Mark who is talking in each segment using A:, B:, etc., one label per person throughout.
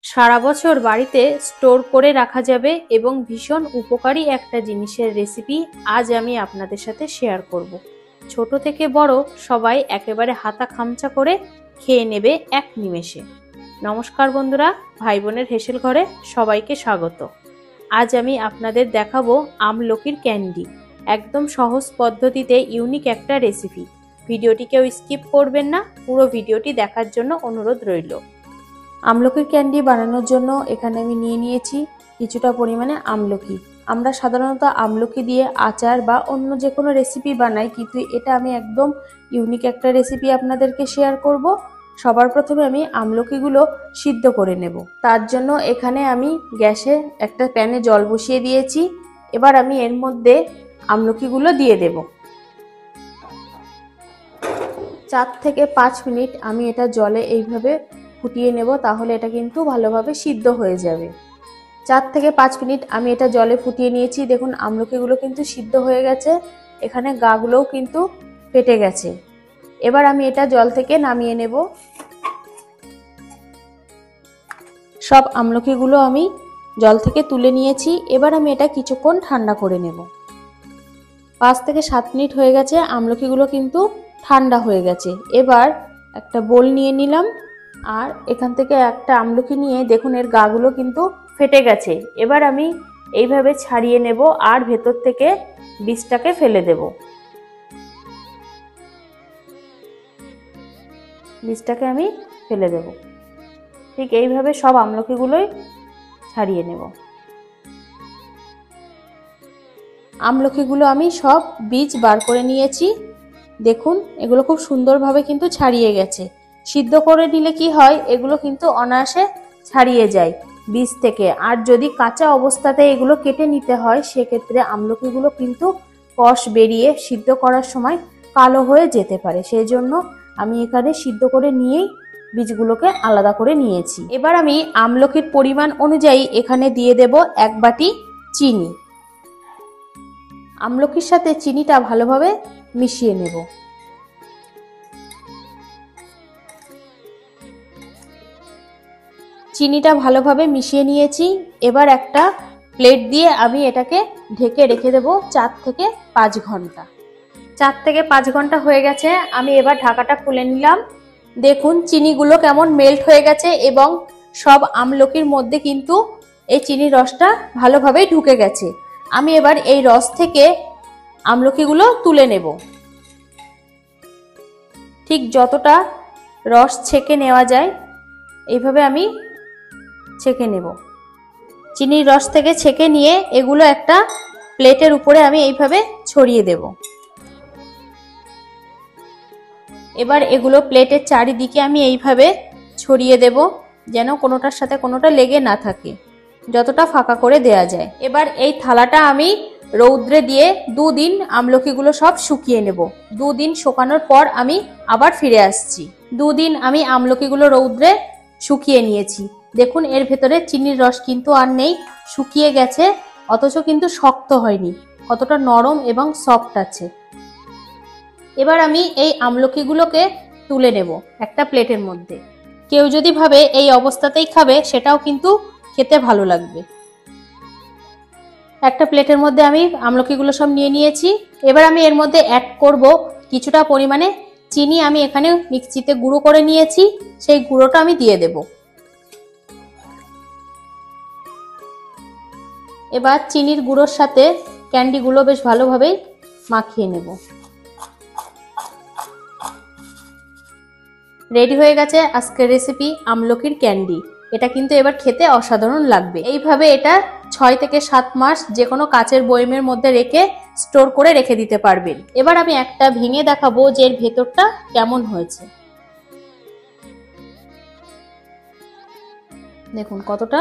A: সারা বছর বাড়িতে স্টোর করে রাখা যাবে এবং ভীষণ উপকারী একটা জিনিসের রেসিপি আজ আমি আপনাদের সাথে শেয়ার করব। ছোট থেকে বড় সবাই একেবারে হাতা খামচা করে খেয়ে নেবে এক নিমেষে। নমস্কার বন্ধুরা, ভাই বোনের হেসেল ঘরে সবাইকে স্বাগত। আজ আমি আপনাদের দেখাবো আমলকির ক্যান্ডি। একদম সহজ পদ্ধতিতে ইউনিক একটা রেসিপি। ভিডিওটি কেউ স্কিপ করবেন না, পুরো ভিডিওটি দেখার জন্য অনুরোধ রইল। আমলকির ক্যান্ডি বানানোর জন্য এখানে আমি নিয়ে নিয়েছি কিছুটা পরিমাণে আমলকি। আমরা সাধারণত আমলকি দিয়ে আচার বা অন্য যে কোনো রেসিপি বানাই, কিন্তু এটা আমি একদম ইউনিক একটা রেসিপি আপনাদেরকে শেয়ার করব। সবার প্রথমে আমি আমলকিগুলো সিদ্ধ করে নেব। তার জন্য এখানে আমি গ্যাসে একটা প্যানে জল বসিয়ে দিয়েছি। এবার আমি এর মধ্যে আমলকিগুলো দিয়ে দেব। 4 থেকে 5 মিনিট আমি এটা জলে এইভাবে ফুটিয়ে নেব, তাহলে এটা কিন্তু ভালোভাবে সিদ্ধ হয়ে যাবে। 4 থেকে 5 মিনিট আমি এটা জলে ফুটিয়ে নিয়েছি। দেখুন আমলকিগুলো কিন্তু সিদ্ধ হয়ে গেছে, এখানে গাগুলোও কিন্তু ফেটে গেছে। এবার আমি এটা জল থেকে নামিয়ে নেব। সব আমলকিগুলো আমি জল থেকে তুলে নিয়েছি। এবার আমি এটা কিছুক্ষণ ঠান্ডা করে নেব। 5 থেকে 7 মিনিট হয়ে গেছে, আমলকিগুলো কিন্তু ঠান্ডা হয়ে গেছে। এবার একটা বোল নিয়ে নিলাম, আর এখান থেকে একটা আমলকি নিয়ে দেখুন এর গাগুলো কিন্তু ফেটে গেছে। এবার আমি এইভাবে ছাড়িয়ে নেব আর ভেতর থেকে বীজটাকে ফেলে দেব। বীজটাকে আমি ফেলে দেব। ঠিক এইভাবে সব আমলকিগুলোই ছাড়িয়ে নেব। আমলকিগুলো আমি সব বীজ বার করে নিয়েছি। দেখুন এগুলো খুব সুন্দরভাবে কিন্তু ছাড়িয়ে গেছে। সিদ্ধ করে নিলে কি হয়, এগুলো কিন্তু অনায়াসে ছাড়িয়ে যায় বীজ থেকে। আর যদি কাঁচা অবস্থাতে এগুলো কেটে নিতে হয়, সেক্ষেত্রে আমলকিগুলো কিন্তু কষ বেরিয়ে সিদ্ধ করার সময় কালো হয়ে যেতে পারে। সেই জন্য আমি এখানে সিদ্ধ করে নিয়েই বীজগুলোকে আলাদা করে নিয়েছি। এবার আমি আমলকির পরিমাণ অনুযায়ী এখানে দিয়ে দেব 1 বাটি চিনি। আমলকির সাথে চিনিটা ভালোভাবে মিশিয়ে নেব। চিনিটা ভালোভাবে মিশিয়ে নিয়েছি। এবার একটা প্লেট দিয়ে আমি এটাকে ঢেকে রেখে দেব 4 থেকে 5 ঘন্টা। 4 থেকে 5 ঘন্টা হয়ে গেছে, আমি এবার ঢাকাটা খুলে নিলাম। দেখুন চিনিগুলো কেমন মেল্ট হয়ে গেছে এবং সব আমলকির মধ্যে কিন্তু এই চিনির রসটা ভালোভাবেই ঢুকে গেছে। আমি এবার এই রস থেকে আমলকিগুলো তুলে নেব। ঠিক যতটা রস ছেঁকে নেওয়া যায় এইভাবে আমি ছেঁকে নেব। চিনির রস থেকে ছেঁকে নিয়ে এগুলো একটা প্লেটের উপরে আমি এইভাবে ছড়িয়ে দেব। এবার এগুলো প্লেটের চারিদিকে আমি এইভাবে ছড়িয়ে দেব, যেন কোনোটার সাথে কোনোটা লেগে না থাকে, যতটা ফাঁকা করে দেয়া যায়। এবার এই থালাটা আমি রৌদ্রে দিয়ে 2 দিন আমলকিগুলো সব শুকিয়ে নেব। 2 দিন শুকানোর পর আমি আবার ফিরে আসছি। 2 দিন আমি আমলকিগুলো রৌদ্রে শুকিয়ে নিয়েছি। দেখুন এর ভেতরে চিনির রস কিন্তু আর নেই, শুকিয়ে গেছে, অথচ কিন্তু শক্ত হয়নি, কতটা নরম এবং সফট আছে। এবার আমি এই আমলকিগুলোকে তুলে নেব একটা প্লেটের মধ্যে। কেউ যদি ভাবে এই অবস্থাতেই খাবে, সেটাও কিন্তু খেতে ভালো লাগবে। একটা প্লেটের মধ্যে আমি আমলকিগুলো সব নিয়ে নিয়েছি। এবার আমি এর মধ্যে অ্যাড করব কিছুটা পরিমাণে চিনি। আমি এখানে মিক্সিতে গুঁড়ো করে নিয়েছি, সেই গুঁড়োটা আমি দিয়ে দেব। এবার চিনির গুঁড়োর সাথে ক্যান্ডিগুলো বেশ ভালোভাবে মাখিয়ে নেব। রেডি হয়ে গেছে আজকের রেসিপি আমলকির ক্যান্ডি। এটা কিন্তু এবার খেতে অসাধারণ লাগবে। এইভাবে এটা 6 থেকে 7 মাস যে কোনো কাচের বয়মের মধ্যে রেখে স্টোর করে রেখে দিতে পারবেন। এবার আমি একটা ভেঙে দেখাবো যে এর ভেতরটা কেমন হয়েছে। দেখুন কতটা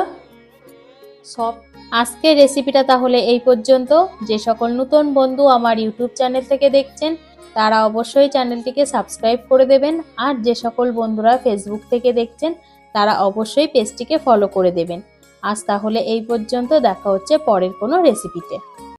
A: সফট। আজকের রেসিপিটা তাহলে এই পর্যন্ত। যে সকল নতুন বন্ধু আমার ইউটিউব চ্যানেল থেকে দেখছেন, তারা অবশ্যই চ্যানেলটিকে সাবস্ক্রাইব করে দেবেন। আর যে সকল বন্ধুরা ফেসবুক থেকে দেখছেন, তারা অবশ্যই পেজটিকে ফলো করে দেবেন। আজ তাহলে এই পর্যন্ত, দেখা হচ্ছে পরের কোনো রেসিপিতে।